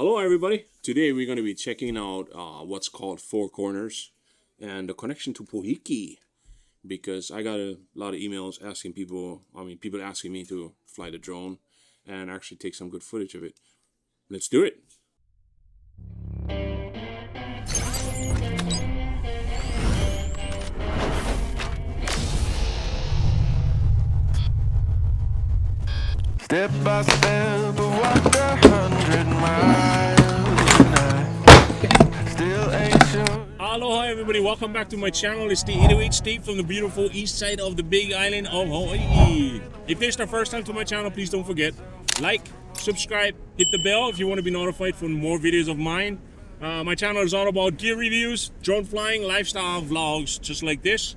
Hello everybody, today we're going to be checking out what's called Four Corners and the connection to Pohiki, because I got a lot of emails asking people asking me to fly the drone and actually take some good footage of it. Let's do it. Step by step, I walked 100 miles and I still ain't sure. Aloha everybody, welcome back to my channel. It's the 808 Steve from the beautiful east side of the big island of Hawaii. If this is the first time to my channel, please don't forget, like, subscribe, hit the bell if you want to be notified for more videos of mine. My channel is all about gear reviews, drone flying, lifestyle vlogs, just like this.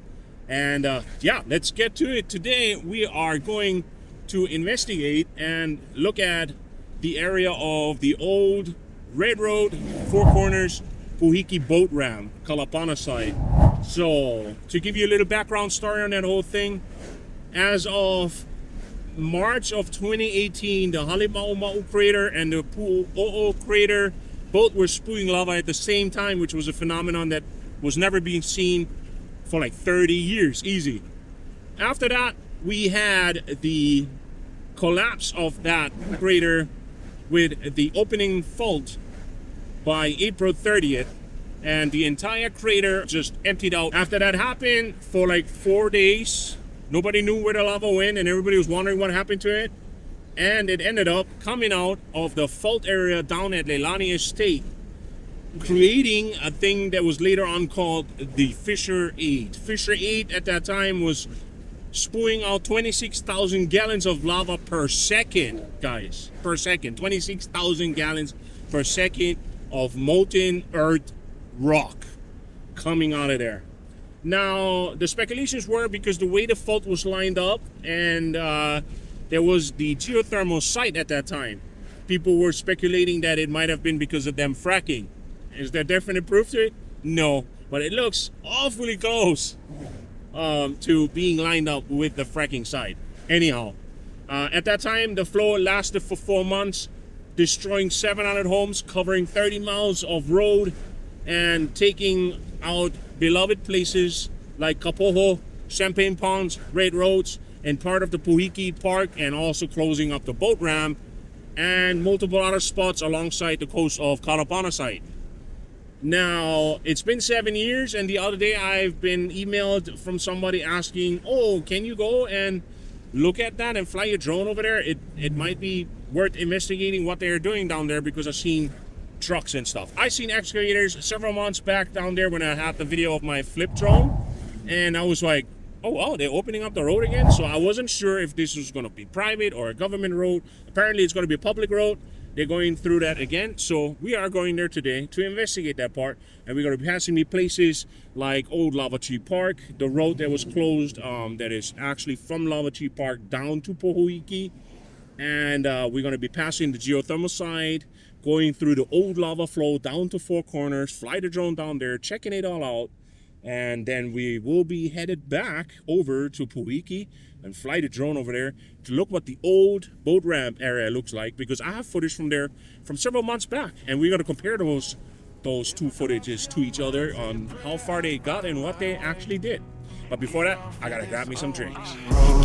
And yeah, let's get to it. Today we are going to investigate and look at the area of the old Red Road, Four Corners, Pohiki boat ramp, Kalapana side. So, to give you a little background story on that whole thing, as of March of 2018, the Halima'uma'u crater and the Pu'o'o crater both were spewing lava at the same time, which was a phenomenon that was never being seen for like 30 years, easy. After that, we had the collapse of that crater with the opening fault by April 30th, and the entire crater just emptied out. After that happened, for like 4 days, nobody knew where the lava went and everybody was wondering what happened to it. And it ended up coming out of the fault area down at Leilani Estate, creating a thing that was later on called the Fissure 8. Fissure 8 at that time was spewing out 26,000 gallons of lava per second, guys. Per second. 26,000 gallons per second of molten earth rock coming out of there. Now, the speculations were because the way the fault was lined up, and there was the geothermal site at that time. People were speculating that it might have been because of them fracking. Is there definite proof to it? No, but it looks awfully close to being lined up with the fracking site. Anyhow, at that time, the flow lasted for 4 months, destroying 700 homes, covering 30 miles of road, and taking out beloved places like Kapoho, Champagne Ponds, Red Roads, and part of the Pohiki Park, and also closing up the boat ramp and multiple other spots alongside the coast of Kalapana site. Now, it's been 7 years, and the other day I've been emailed from somebody asking, oh, can you go and look at that and fly your drone over there? It might be worth investigating what they're doing down there, because I've seen trucks and stuff. I seen excavators several months back down there when I had the video of my flip drone, and I was like, oh wow, they're opening up the road again. So I wasn't sure if this was going to be private or a government road. Apparently it's going to be a public road. They're going through that again. So we are going there today to investigate that part, and we're going to be passing me places like Old Lava Tree Park, the road that was closed, that is actually from Lava Tree Park down to Pohiki. And we're going to be passing the geothermal side, going through the old lava flow down to Four Corners, fly the drone down there, checking it all out, and then we will be headed back over to Pohiki and fly the drone over there to look what the old boat ramp area looks like, because I have footage from there from several months back, and we're going to compare those two footages to each other on how far they got and what they actually did. But before that, I gotta grab me some drinks.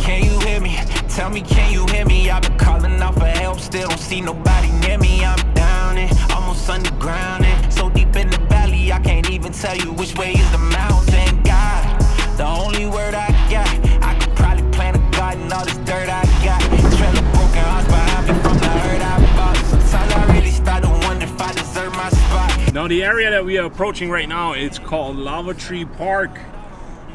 Can you hear me? Tell me, can you hear me? I've been calling out for help, still don't see nobody near me. I'm down and almost underground and so deep in the valley, I can't even tell you which way is the mountain. God, the only word I got, I could probably plant a garden, all this dirt I got. Trail of broken hearts behind me from the hurt I bought. Sometimes I really start to wonder if I deserve my spot. Now the area that we are approaching right now, it's called Lava Tree Park.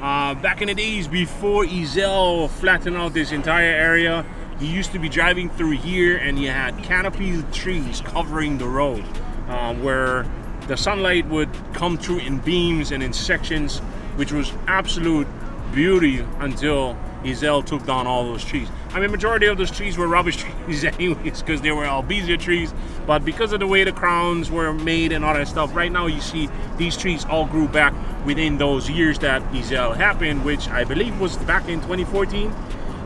Back in the days before Ezel flattened out this entire area, you used to be driving through here and you had canopied trees covering the road, where the sunlight would come through in beams and in sections, which was absolute beauty until Ezel took down all those trees. I mean, majority of those trees were rubbish trees anyways, because they were albizia trees, but because of the way the crowns were made and all that stuff, right now you see these trees all grew back within those years that Ezel happened, which I believe was back in 2014.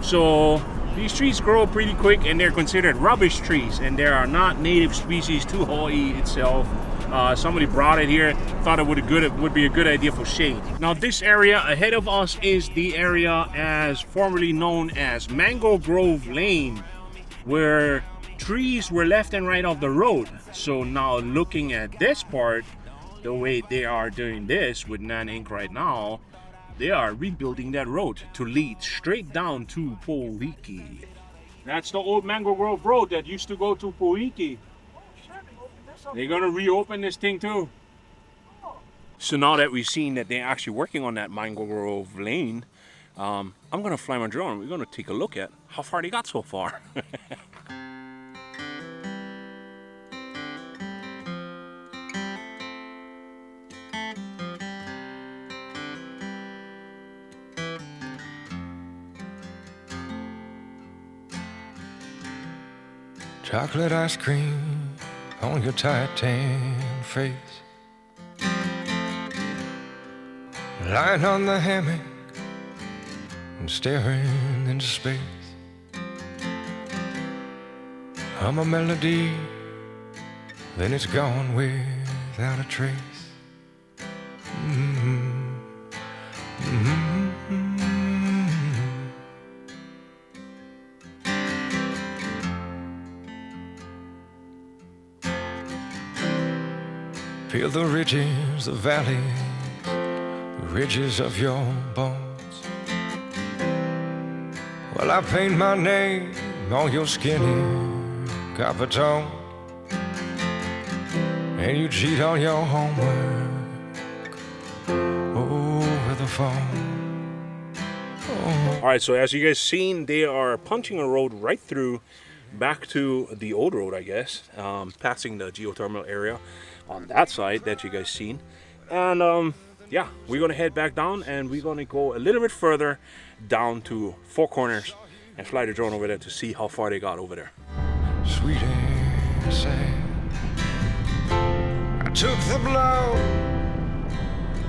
So These trees grow pretty quick and they're considered rubbish trees, and they are not native species to Hawaii itself. Somebody brought it here, thought it would be a good idea for shade. Now this area ahead of us is the area as formerly known as Mango Grove Lane, where trees were left and right off the road. So now looking at this part, the way they are doing this with Nan Inc. right now, they are rebuilding that road to lead straight down to Pohiki. That's the old Mango Grove Road that used to go to Pohiki. They're gonna reopen this thing too. So now that we've seen that they're actually working on that Mango Grove Lane, I'm gonna fly my drone. We're gonna take a look at how far they got so far. Chocolate ice cream on your tight tan face, lying on the hammock and staring into space. I'm a melody, then it's gone without a trace. Feel the ridges, the valleys, the ridges of your bones. Well, I paint my name on your skinny copper tone, and you cheat on your homework over the phone. All right, so as you guys seen, they are punching a road right through back to the old road, I guess, passing the geothermal area on that side that you guys seen. And yeah, we're gonna head back down and we're gonna go a little bit further down to Four Corners and fly the drone over there to see how far they got over there. Sweet and sad, I took the blow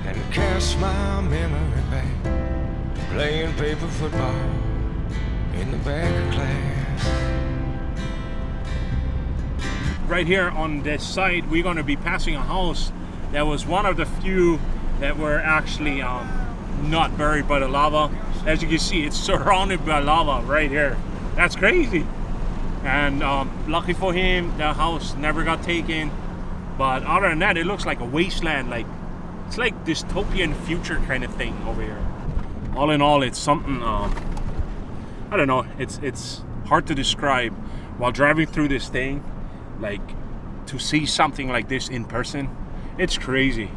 and cast my memory back, playing paper football in the back of class. Right here on this side, we're going to be passing a house that was one of the few that were actually not buried by the lava. As you can see, it's surrounded by lava right here. That's crazy. And lucky for him, the house never got taken. But other than that, it looks like a wasteland. Like it's like dystopian future kind of thing over here. All in all, it's something, I don't know, it's hard to describe. While driving through this thing, like to see something like this in person, it's crazy.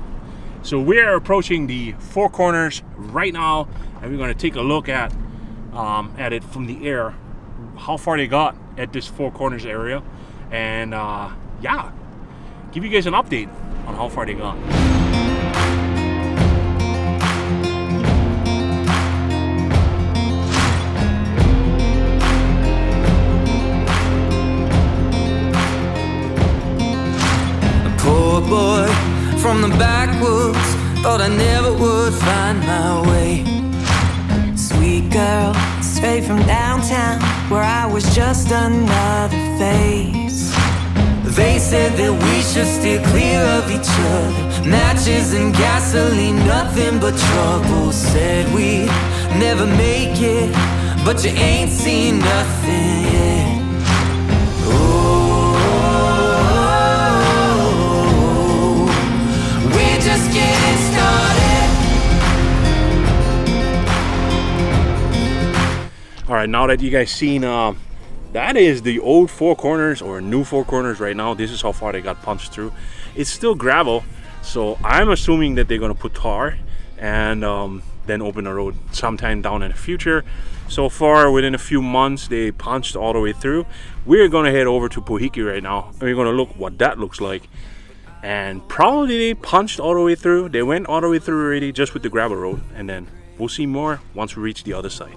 So we're approaching the Four Corners right now, and we're going to take a look at it from the air, how far they got at this Four Corners area, and yeah, give you guys an update on how far they got. Boy from the backwoods, thought I never would find my way. Sweet girl, straight from downtown, where I was just another face. They said that we should steer clear of each other, matches and gasoline, nothing but trouble. Said we'd never make it, but you ain't seen nothing yet. All right, now that you guys seen, that is the old Four Corners or new Four Corners right now. This is how far they got punched through. It's still gravel, so I'm assuming that they're gonna put tar and then open the road sometime down in the future. So far, within a few months, they punched all the way through. We're gonna head over to Pohiki right now, and we're gonna look what that looks like. And probably they punched all the way through. They went all the way through already just with the gravel road, and then we'll see more once we reach the other side.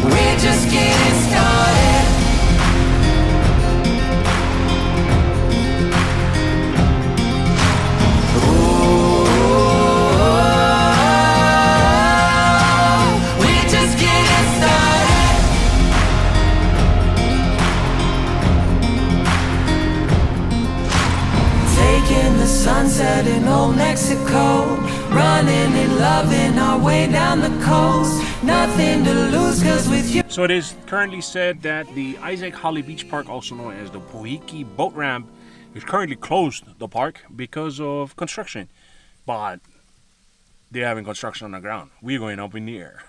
We're just getting started. sunset in old Mexico, running and loving our way down the coast. Nothing to lose, cause with you. So it is currently said that the Isaac Hawai'i Beach Park, also known as the Pohiki boat ramp, is currently closed, the park, because of construction. But they're having construction on the ground. We're going up in the air.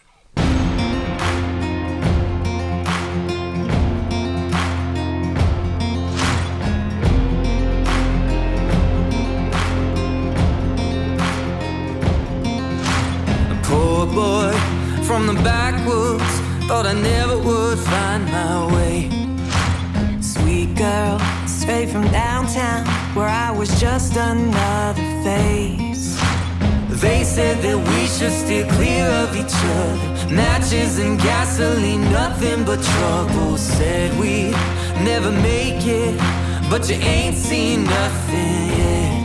Poor boy from the backwoods, thought I never would find my way. Sweet girl, straight from downtown, where I was just another face. They said that we should steer clear of each other. Matches and gasoline, nothing but trouble. Said we'd never make it, but you ain't seen nothing yet.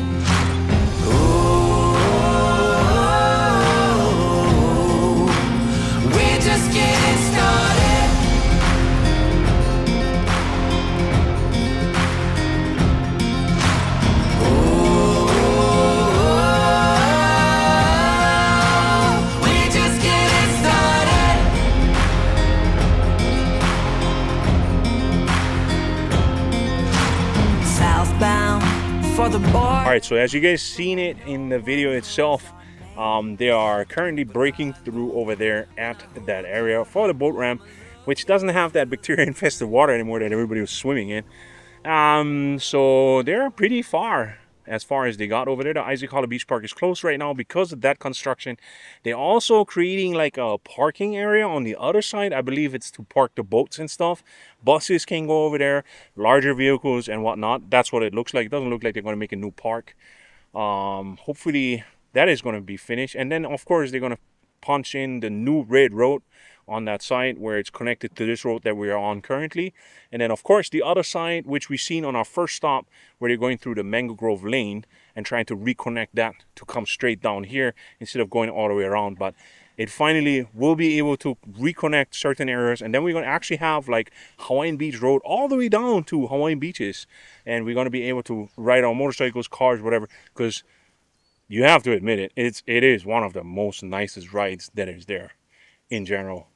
Just getting started. We're just getting started. Southbound for the bar. All right, so as you guys seen it in the video itself, they are currently breaking through over there at that area for the boat ramp, which doesn't have that bacteria-infested water anymore that everybody was swimming in. So they're pretty far as they got over there. The Isaac Hawai'i Beach Park is closed right now because of that construction. They're also creating like a parking area on the other side. I believe it's to park the boats and stuff. Buses can go over there, larger vehicles and whatnot. That's what it looks like. It doesn't look like they're going to make a new park. Hopefully that is going to be finished, and then of course they're going to punch in the new red road on that side where it's connected to this road that we are on currently. And then of course the other side, which we seen on our first stop, where they're going through the Mango Grove lane and trying to reconnect that to come straight down here instead of going all the way around. But it finally will be able to reconnect certain areas, and then we're going to actually have like Hawaiian Beach Road all the way down to Hawaiian beaches, and we're going to be able to ride on motorcycles, cars, whatever, because you have to admit it, it is one of the most nicest rides that is there in general,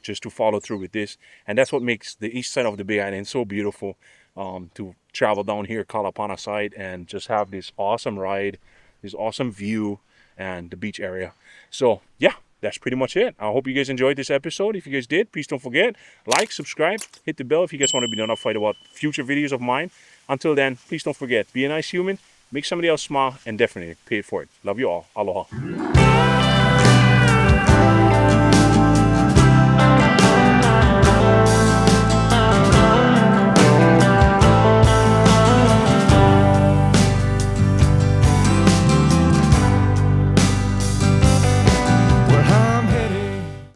just to follow through with this. And that's what makes the east side of the Big Island so beautiful, to travel down here, Kalapana side, and just have this awesome ride, this awesome view, and the beach area. So yeah, that's pretty much it. I hope you guys enjoyed this episode. If you guys did, please don't forget, like, subscribe, hit the bell if you guys want to be notified about future videos of mine. Until then, please don't forget, be a nice human, make somebody else smile, and definitely pay it forward. Love you all. Aloha.